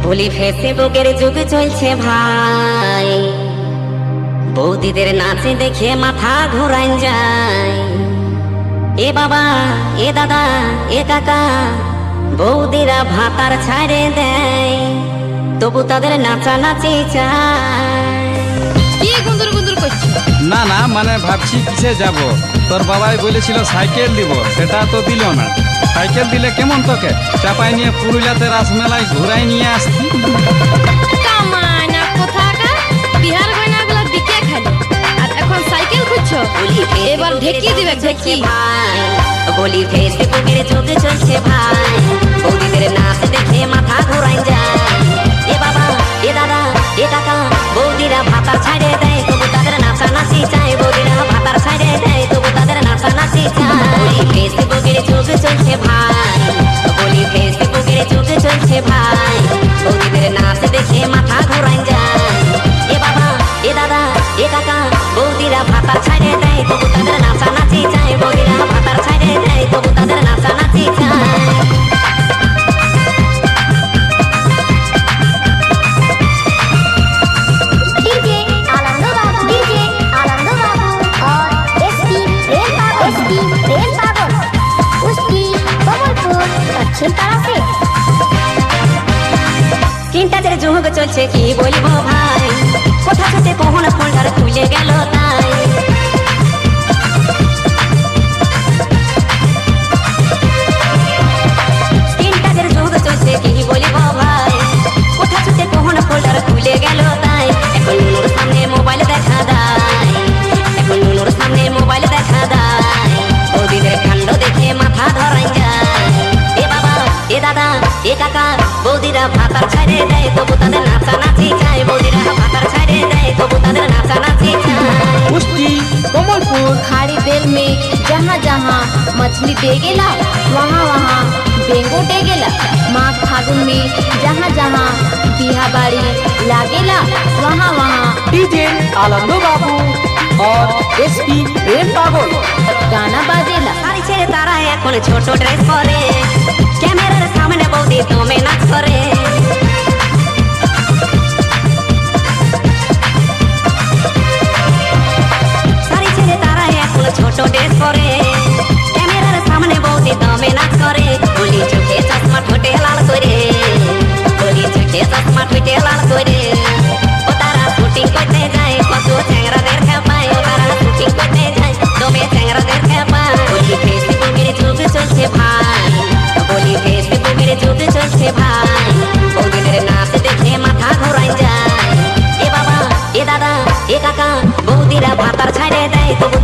বলি ফেসবুকের যুগ চলছে ভাই, বৌদিদের নাচে দেখে মাথা ঘোরান যায়। এ বাবা, এ দাদা, এ কাকা, বৌদিরা ভাতার ছাড়ে দেয়, তবু তাদের নাচানাচি চায়। কি গুন্দুর গুন্দুর করছিস? না না, মানে ভাবছি কিসে যাব। তোর বাবাই বলেছিল সাইকেল দিব, সেটা তো দিল না। সাইকেল দিলে কেমন তোকে চাপাই নিয়ে পুরুলিয়াতে রাসমেলায় ঘুরাই নিয়ে আসতি। কামানা কোথাকা বিহার গয়নাগুলো বিকে খালি, আর এখন সাইকেল খুঁজছো? এবার ঢেকি দিবে ঢেকি। বলি ফেসবুকের যুগ চলছে ভাই, বৌদিদের নাচ দেখে মাথা ঘোরান যায়। এ বাবা, এ দাদা, এ কাকা, বৌদিরা ভাতার ছাড়ে দেয়, তবু তাদের নাচানাচি চায়। বৌদিরা ভাতার ছাড়ে দেয়, তবু তাদের নাচানাচি চায়। বলি ফেসবুকের যুগ চলছে ভাই, বলি ফেসবুকের যুগ চলছে ভাই, বৌদিদের নাচ দেখে মাথা ঘোরান যায়। এ বাবা, এ দাদা, এ কাকা, বৌদিরা ভাতার ছাড়ে দেয়, তবু তাদের নাচানাচি চায়। বৌদিরা ভাতার ছাড়ে দেয়, তবু তাদের নাচানাচি চায়। চিন্তাদের যুগ চলছে কি বলবো ভাই, কোথা থেকে কখন ফোনটার খুলে গেল তাই। চিন্তাদের যুগ চলছে কি বলবো ভাই, কোথা থেকে কখন ফোনটার খুলে গেল তাই। এখন নুনুর সামনে মোবাইল দেখা দেয়, এখন নুনুর সামনে মোবাইল দেখা দেয়, বৌদিদের কাণ্ড দেখে মাথা ধরাই যায়। এ বাবা, এ দাদা, এ কাকা, বৌদিরা ভাতার ছাড়ে দেয়, তবু তাদের নাচানাচি চায়। বৌদিরা ভাতার ছাড়ে দেয়, তবু তাদের নাচানাচি চায়। पुष्टि कमलपुर खाड़ी बेल में जहाँ जहाँ मछली डेगेला, वहाँ वहाँ बेंगो डेगेला। माघ फागुन में जहाँ जहाँ बिहा बाड़ी लागेला, वहाँ वहाँ डीजे आनंद बाबू और एसपी प्रेम पागल गाना बाजेला। শাড়ি ছেড়ে তারা এখন ছোট ড্রেস পরে, ক্যামেরার সামনে বৌদি দমে নাচ করে। শাড়ি ছেড়ে তারা এখন ছোট ড্রেস পরে, ক্যামেরার সামনে বৌদি দমে নাচ করে। বলি চোখে চশমা ঠোঁটে লাল করে, বলি চোখে চশমা ঠোঁটে লাল করে। ও তারা শুটিং করতে যায়, কত চ্যাংরাদের খেপায়। ও তারা শুটিং করতে যায়, দমে চ্যাংরাদের খেপায়। বলি ফেসবুকের যুগ চলছে ভাই, বলি ফেসবুকের যুগ চলছে ভাই, বৌদিদের নাচ দেখে মাথা ঘোরাই যায়। এ বাবা, এ দাদা, এ কাকা, বৌদিরা ভাতার ছাড়ে দেয়, তবু